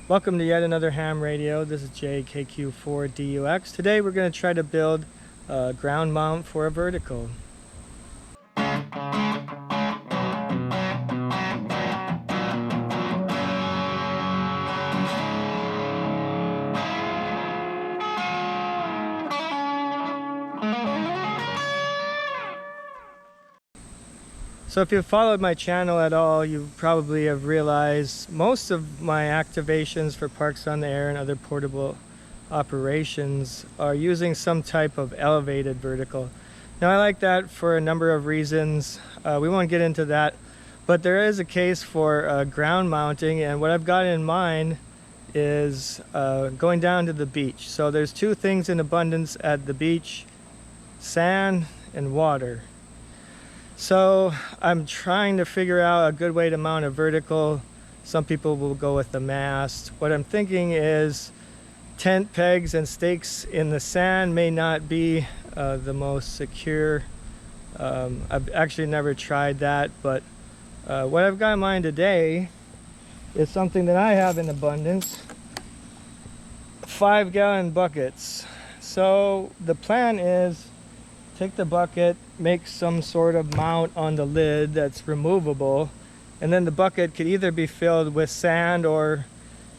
Welcome to yet another ham radio. This is JKQ4DUX. Today we're going to try to build a ground mount for a vertical. So if you've followed my channel at all, you probably have realized most of my activations for Parks on the Air and other portable operations are using some type of elevated vertical. Now I like that for a number of reasons. We won't get into that, but there is a case for ground mounting, and what I've got in mind is going down to the beach. So there's two things in abundance at the beach: sand and water. So I'm trying to figure out a good way to mount a vertical. Some people will go with the mast. What I'm thinking is tent pegs and stakes in the sand may not be the most secure. I've actually never tried that, but what I've got in mind today is something that I have in abundance: 5-gallon buckets. So the plan is take the bucket, make some sort of mount on the lid that's removable, and then the bucket could either be filled with sand or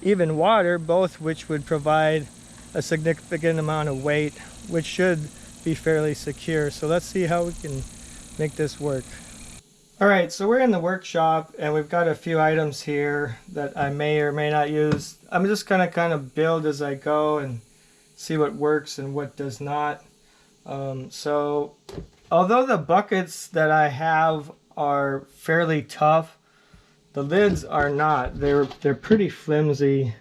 even water, both which would provide a significant amount of weight, which should be fairly secure. So let's see how we can make this work. All right, so we're in the workshop and we've got a few items here that I may or may not use. I'm just gonna kind of build as I go and see what works and what does not. So although the buckets that I have are fairly tough, the lids are not. They're pretty flimsy.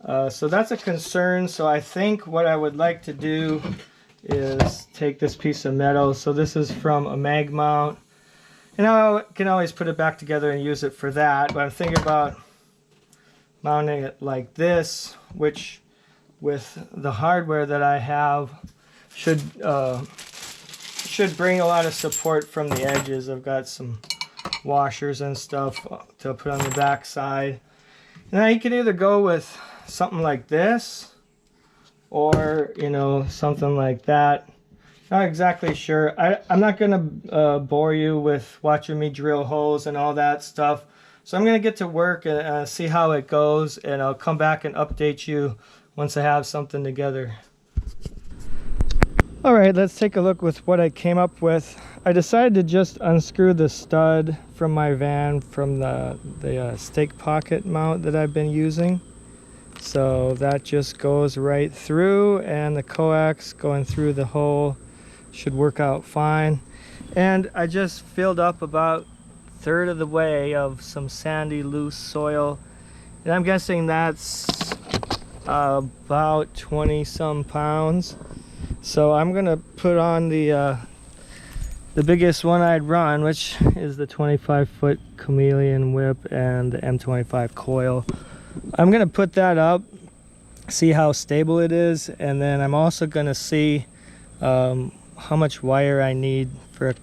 So that's a concern. So I think what I would like to do is take this piece of metal. So this is from a mag mount, and I can always put it back together and use it for that. But I'm thinking about mounting it like this, which with the hardware that I have should bring a lot of support from the edges. I've got some washers and stuff to put on the back side. Now you can either go with something like this or, you know, something like that. Not exactly sure. I'm not gonna bore you with watching me drill holes and all that stuff. So I'm gonna get to work and see how it goes, and I'll come back and update you once I have something together. All right, let's take a look with what I came up with. I decided to just unscrew the stud from my van from the stake pocket mount that I've been using. So that just goes right through, and the coax going through the hole should work out fine. And I just filled up about 1/3 of the way of some sandy loose soil, and I'm guessing that's about 20 some pounds. So I'm gonna put on the biggest one I'd run, which is the 25-foot chameleon whip and the M25 coil. I'm gonna put that up, see how stable it is, and then I'm also gonna see how much wire I need for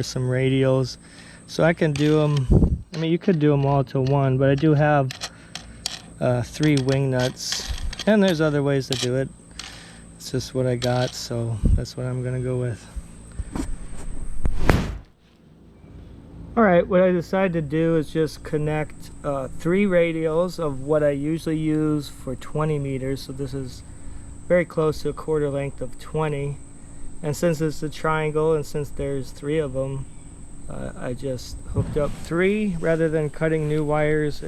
some radials. So I can do them, I mean, you could do them all to one, but I do have 3 wing nuts, and there's other ways to do it. It's just what I got, so that's what I'm gonna go with. All right, what I decided to do is just connect 3 radials of what I usually use for 20 meters. So this is very close to a quarter length of 20. And since it's a triangle and since there's 3 of them, I just hooked up 3 rather than cutting new wires,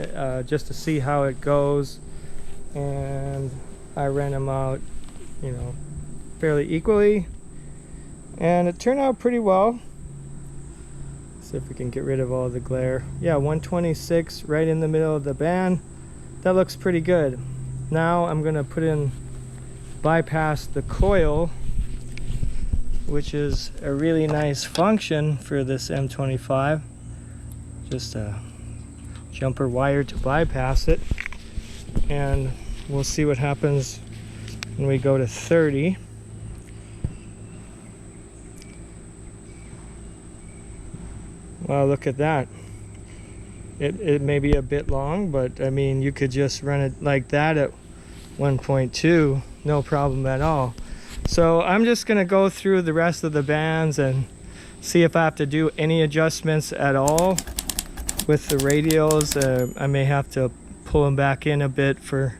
just to see how it goes. And I ran them out, you know, fairly equally, and it turned out pretty well. See if we can get rid of all the glare. Yeah, 126 right in the middle of the band. That looks pretty good. Now I'm gonna bypass the coil, which is a really nice function for this M25. Just a jumper wire to bypass it, and we'll see what happens when we go to 30. Wow, look at that. It may be a bit long, but I mean, you could just run it like that at 1.2, no problem at all. So I'm just gonna go through the rest of the bands and see if I have to do any adjustments at all with the radials. I may have to pull them back in a bit for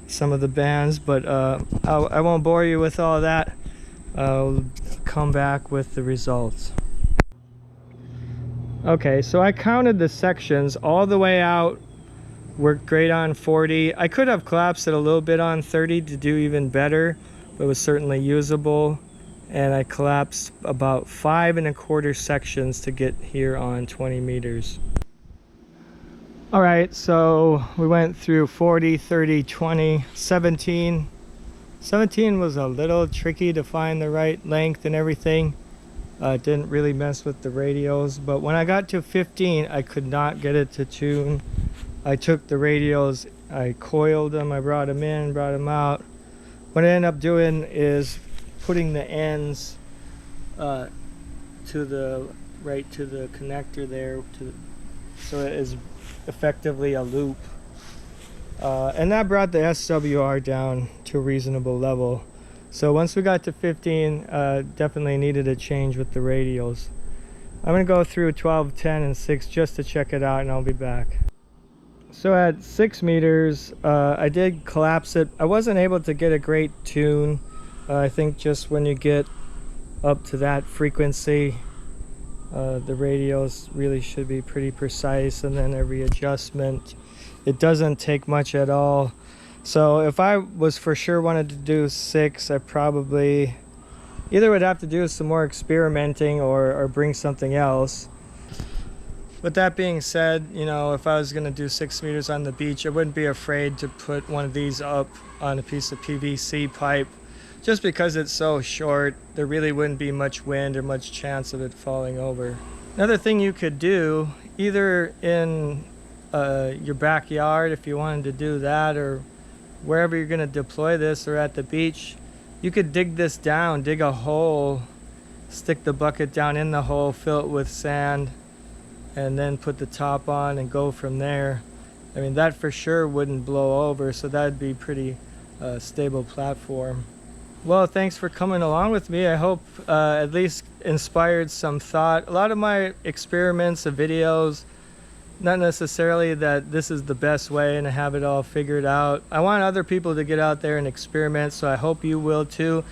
some of the bands, but I won't bore you with all that. I'll come back with the results. Okay, so I counted the sections all the way out, worked great on 40. I could have collapsed it a little bit on 30 to do even better, but it was certainly usable. And I collapsed about 5 1/4 sections to get here on 20 meters. All right, so we went through 40, 30, 20, 17. 17 was a little tricky to find the right length and everything. Didn't really mess with the radios, but when I got to 15, I could not get it to tune. I took the radios, I coiled them, I brought them in, brought them out. What I ended up doing is putting the ends to the connector there, so it is effectively a loop. And that brought the SWR down to a reasonable level. So once we got to 15, definitely needed a change with the radials. I'm gonna go through 12, 10, and 6 just to check it out, and I'll be back. So at 6 meters, I did collapse it. I wasn't able to get a great tune. I think just when you get up to that frequency, the radials really should be pretty precise, and then every adjustment, it doesn't take much at all. So if I was for sure wanted to do 6, I probably either would have to do some more experimenting or bring something else. With that being said, you know, if I was going to do 6 meters on the beach, I wouldn't be afraid to put one of these up on a piece of PVC pipe. Just because it's so short, there really wouldn't be much wind or much chance of it falling over. Another thing you could do, either in your backyard if you wanted to do that, or wherever you're going to deploy this, or at the beach, you could dig this down, dig a hole, stick the bucket down in the hole, fill it with sand, and then put the top on and go from there. I mean, that for sure wouldn't blow over, so that'd be pretty stable platform. Well, thanks for coming along with me. I hope at least inspired some thought. A lot of my experiments and videos, not necessarily that this is the best way and I have it all figured out. I want other people to get out there and experiment, so I hope you will too.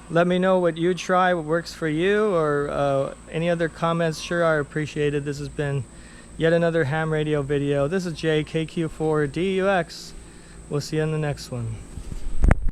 Let me know what you try, what works for you, or any other comments. Sure are appreciated. This has been yet another ham radio video. This is Jay, KQ4DUX. We'll see you in the next one.